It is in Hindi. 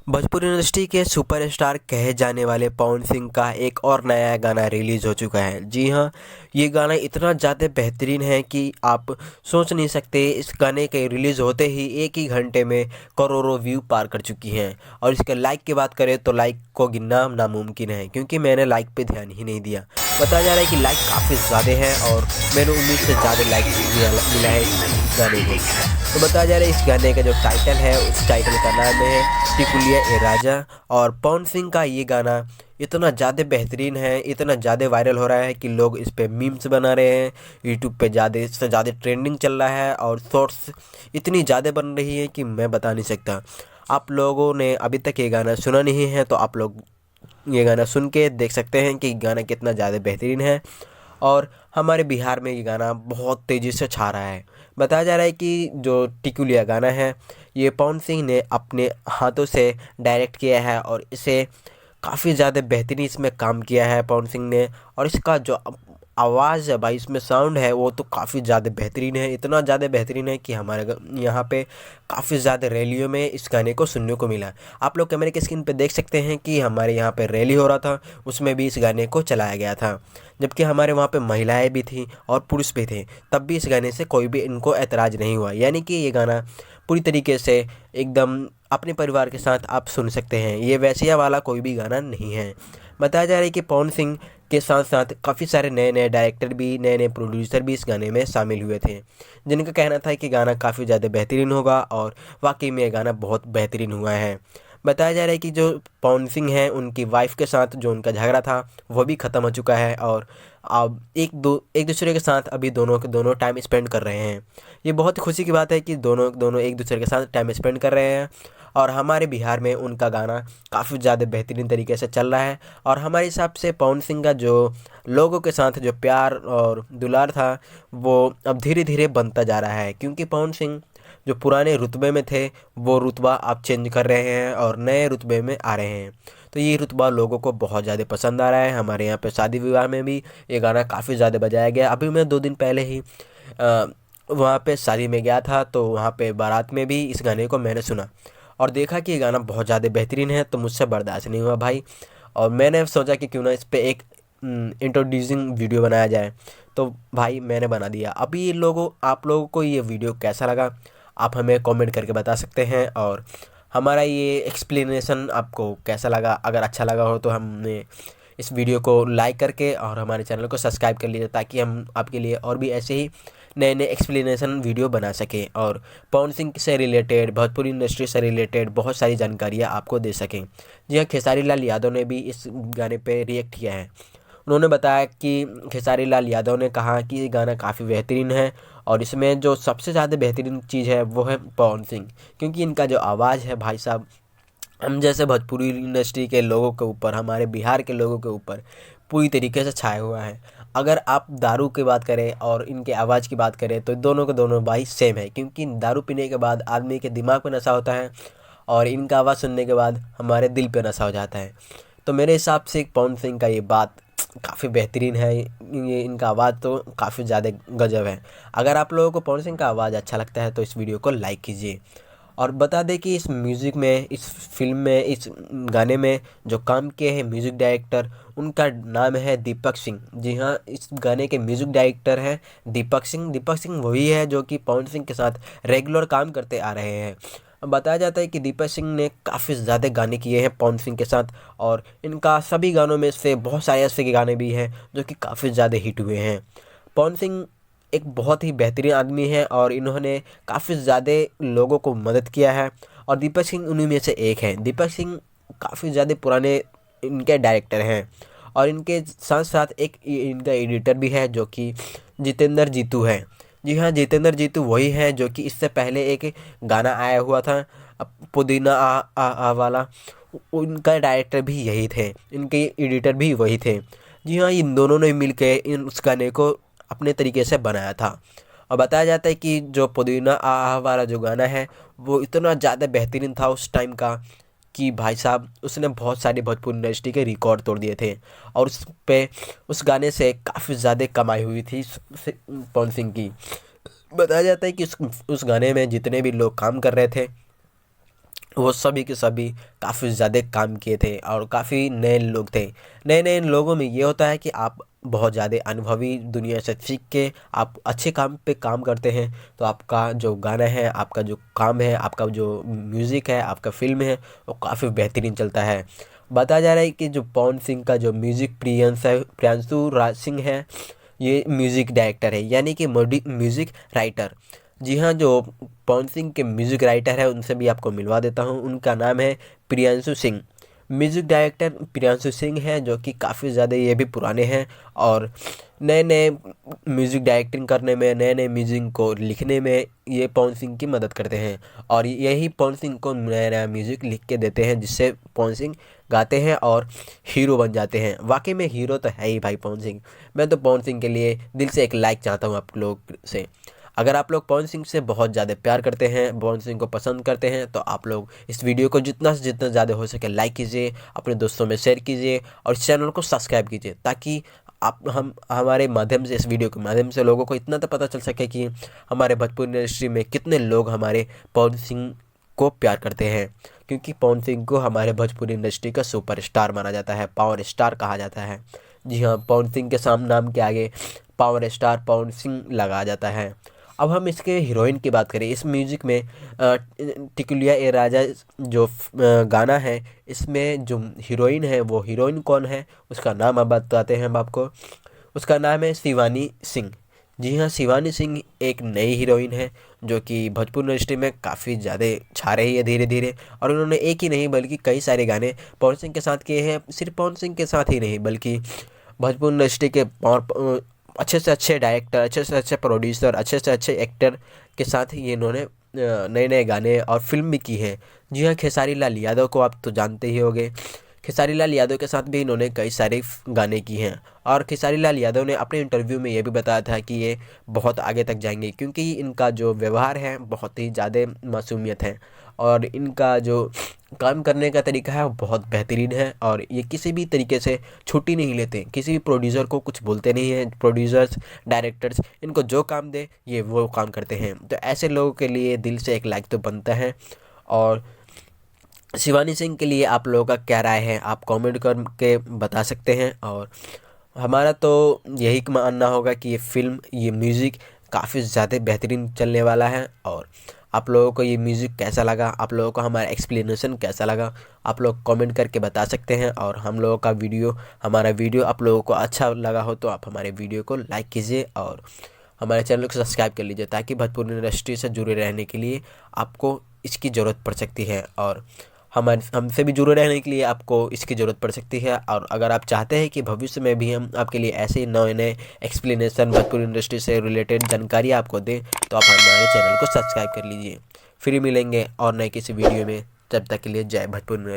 भोजपुरी इंडस्ट्री के सुपरस्टार कहे जाने वाले पवन सिंह का एक और नया गाना रिलीज़ हो चुका है। जी हाँ, ये गाना इतना ज़्यादा बेहतरीन है कि आप सोच नहीं सकते। इस गाने के रिलीज़ होते ही एक ही घंटे में करोड़ों व्यू पार कर चुकी हैं। और इसके लाइक की बात करें तो लाइक को गिनना नामुमकिन है, क्योंकि मैंने लाइक पे ध्यान ही नहीं दिया। बताया जा रहा है कि लाइक काफ़ी ज़्यादा है और मैंने उम्मीद से ज़्यादा लाइक मिला है इस गाने को। तो बताया जा रहा है इस गाने का जो टाइटल है, उस टाइटल का नाम है टिकुलिया ए राजा। और पवन सिंह का ये गाना इतना ज़्यादा बेहतरीन है, इतना ज़्यादा वायरल हो रहा है कि लोग इस पे मीम्स बना रहे हैं। यूट्यूब पे ज़्यादा से ज़्यादा ट्रेंडिंग चल रहा है और शॉर्ट्स इतनी ज़्यादा बन रही है कि मैं बता नहीं सकता। आप लोगों ने अभी तक ये गाना सुना नहीं है तो आप लोग ये गाना सुन के देख सकते हैं कि गाना कितना ज़्यादा बेहतरीन है। और हमारे बिहार में ये गाना बहुत तेज़ी से छा रहा है। बताया जा रहा है कि जो टिकुलिया गाना है, ये पवन सिंह ने अपने हाथों से डायरेक्ट किया है और इसे काफ़ी ज़्यादा बेहतरीन इसमें काम किया है पवन सिंह ने। और इसका जो आवाज़ है भाई, इसमें साउंड है वो तो काफ़ी ज़्यादा बेहतरीन है। इतना ज़्यादा बेहतरीन है कि हमारे यहाँ पे काफ़ी ज़्यादा रैलियों में इस गाने को सुनने को मिला। आप लोग कैमरे की स्क्रीन पे देख सकते हैं कि हमारे यहाँ पे रैली हो रहा था, उसमें भी इस गाने को चलाया गया था। जबकि हमारे वहाँ पे महिलाएं भी थीं और पुरुष भी थे, तब भी इस गाने से कोई भी इनको ऐतराज़ नहीं हुआ। यानी कि ये गाना पूरी तरीके से एकदम अपने परिवार के साथ आप सुन सकते हैं। ये वैसिया वाला कोई भी गाना नहीं है। बताया जा रहा है कि पवन सिंह के साथ साथ काफ़ी सारे नए नए डायरेक्टर भी, नए नए प्रोड्यूसर भी इस गाने में शामिल हुए थे, जिनका कहना था कि गाना काफ़ी ज़्यादा बेहतरीन होगा। और वाकई में ये गाना बहुत बेहतरीन हुआ है। बताया जा रहा है कि जो पवन सिंह हैं, उनकी वाइफ के साथ जो उनका झगड़ा था वो भी ख़त्म हो चुका है और अब एक दूसरे के साथ अभी दोनों के दोनों टाइम स्पेंड कर रहे हैं। ये बहुत खुशी की बात है कि दोनों दोनों एक दूसरे के साथ टाइम स्पेंड कर रहे हैं। और हमारे बिहार में उनका गाना काफ़ी ज़्यादा बेहतरीन तरीके से चल रहा है। और हमारे हिसाब से पवन सिंह का जो लोगों के साथ जो प्यार और दुलार था, वो अब धीरे धीरे बनता जा रहा है, क्योंकि पवन सिंह जो पुराने रुतबे में थे वो रुतबा आप चेंज कर रहे हैं और नए रुतबे में आ रहे हैं। तो ये रुतबा लोगों को बहुत ज़्यादा पसंद आ रहा है। हमारे यहाँ पे शादी विवाह में भी ये गाना काफ़ी ज़्यादा बजाया गया। अभी मैं 2 दिन पहले ही वहाँ पे शादी में गया था, तो वहाँ पे बारात में भी इस गाने को मैंने सुना और देखा कि ये गाना बहुत ज़्यादा बेहतरीन है। तो मुझसे बर्दाश्त नहीं हुआ भाई, और मैंने सोचा कि क्यों ना इस पे एक इंट्रोड्यूसिंग वीडियो बनाया जाए। तो भाई मैंने बना दिया। अभी आप लोगों को ये वीडियो कैसा लगा, आप हमें कमेंट करके बता सकते हैं। और हमारा ये एक्सप्लेनेशन आपको कैसा लगा, अगर अच्छा लगा हो तो हमने इस वीडियो को लाइक करके और हमारे चैनल को सब्सक्राइब कर लीजिए, ताकि हम आपके लिए और भी ऐसे ही नए नए एक्सप्लेनेशन वीडियो बना सकें और पवन सिंह से रिलेटेड, भोजपुरी इंडस्ट्री से रिलेटेड बहुत सारी जानकारियाँ आपको दे सकें। जी हाँ, खेसारी लाल यादव ने भी इस गाने पे रिएक्ट किया है। उन्होंने बताया कि खेसारी लाल यादव ने कहा कि ये गाना काफ़ी बेहतरीन है और इसमें जो सबसे ज़्यादा बेहतरीन चीज़ है वो है पवन सिंह, क्योंकि इनका जो आवाज़ है भाई साहब, हम जैसे भोजपुरी इंडस्ट्री के लोगों के ऊपर, हमारे बिहार के लोगों के ऊपर पूरी तरीके से छाया हुआ है। अगर आप दारू की बात करें और इनके आवाज़ की बात करें तो दोनों के दोनों भाई सेम है, क्योंकि दारू पीने के बाद आदमी के दिमाग पे नशा होता है और इनका आवाज़ सुनने के बाद हमारे दिल पे नशा हो जाता है। तो मेरे हिसाब से पवन सिंह का ये बात काफ़ी बेहतरीन है। ये इनका आवाज़ तो काफ़ी ज़्यादा गजब है। अगर आप लोगों को पवन सिंह का आवाज़ अच्छा लगता है तो इस वीडियो को लाइक कीजिए। और बता दें कि इस म्यूज़िक में, इस फिल्म में, इस गाने में जो काम किए हैं म्यूज़िक डायरेक्टर, उनका नाम है दीपक सिंह। जी हाँ, इस गाने के म्यूज़िक डायरेक्टर हैं दीपक सिंह। दीपक सिंह वही है जो कि पवन सिंह के साथ रेगुलर काम करते आ रहे हैं। अब बताया जाता है कि दीपक सिंह ने काफ़ी ज़्यादा गाने किए हैं पवन सिंह के साथ, और इनका सभी गानों में से बहुत सारे ऐसे के गाने भी हैं जो कि काफ़ी ज़्यादा हिट हुए हैं। पवन सिंह एक बहुत ही बेहतरीन आदमी है और इन्होंने काफ़ी ज़्यादा लोगों को मदद किया है, और दीपक सिंह उन्हीं में से एक हैं। दीपक सिंह काफ़ी ज़्यादा पुराने इनके डायरेक्टर हैं, और इनके साथ साथ एक इनका एडिटर भी है जो कि जितेंद्र जीतू है। जी हाँ, जितेंद्र जीतू वही हैं जो कि इससे पहले एक गाना आया हुआ था पुदीना आ वाला, उनका डायरेक्टर भी यही थे, इनके एडिटर भी वही थे। जी हाँ, इन दोनों ने मिल के उस गाने को अपने तरीके से बनाया था। और बताया जाता है कि जो पुदीना आ वाला जो गाना है वो इतना ज़्यादा बेहतरीन था उस टाइम का कि भाई साहब उसने बहुत सारे भोजपुरी इंडस्ट्री के रिकॉर्ड तोड़ दिए थे। और उस गाने से काफ़ी ज़्यादा कमाई हुई थी पवन सिंह की। बताया जाता है कि उस गाने में जितने भी लोग काम कर रहे थे वो सभी के सभी काफ़ी ज़्यादा काम किए थे और काफ़ी नए लोग थे। नए नए लोगों में ये होता है कि आप बहुत ज़्यादा अनुभवी दुनिया से सीख के आप अच्छे काम पे काम करते हैं, तो आपका जो गाना है, आपका जो काम है, आपका जो म्यूज़िक है, आपका फ़िल्म है, वो काफ़ी बेहतरीन चलता है। बताया जा रहा है कि जो पवन सिंह का जो म्यूज़िक प्रियांशु राज सिंह है, ये म्यूज़िक डायरेक्टर है, यानी कि म्यूज़िक राइटर। जी हाँ, जो पवन सिंह के म्यूज़िक राइटर है उनसे भी आपको मिलवा देता हूँ। उनका नाम है प्रियांशु सिंह। म्यूज़िक डायरेक्टर प्रियांशु सिंह हैं, जो कि काफ़ी ज़्यादा ये भी पुराने हैं और नए नए म्यूज़िक डायरेक्टिंग करने में, नए नए म्यूज़िक को लिखने में ये पवन सिंह की मदद करते हैं और यही पवन सिंह को नया नया म्यूज़िक लिख के देते हैं, जिससे पवन सिंह गाते हैं और हीरो बन जाते हैं। वाकई में हीरो तो है ही भाई पवन सिंह। मैं तो पवन सिंह के लिए दिल से एक लाइक चाहता हूँ आप लोग से। अगर आप लोग पवन सिंह से बहुत ज़्यादा प्यार करते हैं, पवन सिंह को पसंद करते हैं, तो आप लोग इस वीडियो को जितना से जितना ज़्यादा हो सके लाइक कीजिए, अपने दोस्तों में शेयर कीजिए और इस चैनल को सब्सक्राइब कीजिए, ताकि आप हमारे माध्यम से, इस वीडियो के माध्यम से लोगों को इतना तो पता चल सके कि हमारे भोजपुरी इंडस्ट्री में कितने लोग हमारे पवन सिंह को प्यार करते हैं। क्योंकि पवन सिंह को हमारे भोजपुरी इंडस्ट्री का सुपरस्टार माना जाता है, पावर स्टार कहा जाता है। जी हाँ, पवन सिंह के नाम के आगे पावर स्टार पवन सिंह लगाया जाता है। अब हम इसके हीरोइन की बात करें। इस म्यूज़िक में टिकुलिया ए राजा जो गाना है, इसमें जो हीरोइन है, वो हीरोइन कौन है उसका नाम अब बताते हैं हम आपको। उसका नाम है शिवानी सिंह। जी हाँ, शिवानी सिंह एक नई हीरोइन है जो कि भोजपुरी इंडस्ट्री में काफ़ी ज़्यादा छा रही है धीरे धीरे। और उन्होंने एक ही नहीं बल्कि कई सारे गाने पवन सिंह के साथ किए हैं। सिर्फ पवन सिंह के साथ ही नहीं बल्कि भोजपुरी इंडस्ट्री के और अच्छे से अच्छे डायरेक्टर, अच्छे से अच्छे प्रोड्यूसर, अच्छे से अच्छे एक्टर के साथ ये इन्होंने नए नए गाने और फिल्म भी की है। जी हाँ, खेसारी लाल यादव को आप तो जानते ही होंगे। खेसारी लाल यादव के साथ भी इन्होंने कई सारे गाने किए हैं और खेसारी लाल यादव ने अपने इंटरव्यू में ये भी बताया था कि ये बहुत आगे तक जाएंगे, क्योंकि इनका जो व्यवहार है बहुत ही ज़्यादा मासूमियत है और इनका जो काम करने का तरीका है वो बहुत बेहतरीन है और ये किसी भी तरीके से छुट्टी नहीं लेते, किसी भी प्रोड्यूसर को कुछ बोलते नहीं हैं। प्रोड्यूसर्स, डायरेक्टर्स, इनको जो काम दे ये वो काम करते हैं। तो ऐसे लोगों के लिए दिल से एक लाइक तो बनता है। और शिवानी सिंह के लिए आप लोगों का क्या राय है, आप कमेंट करके बता सकते हैं। और हमारा तो यही मानना होगा कि ये फ़िल्म, ये म्यूज़िक काफ़ी ज़्यादा बेहतरीन चलने वाला है। और आप लोगों को ये म्यूज़िक कैसा लगा, आप लोगों को हमारा एक्सप्लेनेशन कैसा लगा, आप लोग कमेंट करके बता सकते हैं। और हम लोगों का हमारा वीडियो आप लोगों को अच्छा लगा हो तो आप हमारे वीडियो को लाइक कीजिए और हमारे चैनल को सब्सक्राइब कर लीजिए, ताकि भोजपुरी इंडस्ट्री से जुड़े रहने के लिए आपको इसकी ज़रूरत पड़ सकती है और हमसे भी जुड़े रहने के लिए आपको इसकी ज़रूरत पड़ सकती है। और अगर आप चाहते हैं कि भविष्य में भी हम आपके लिए ऐसे नए नए एक्सप्लेनेशन, भोजपुरी इंडस्ट्री से रिलेटेड जानकारी आपको दें, तो आप हमारे चैनल को सब्सक्राइब कर लीजिए। फिर मिलेंगे और नए किसी वीडियो में, तब तक के लिए जय भोजपुरी इंडस्ट्री।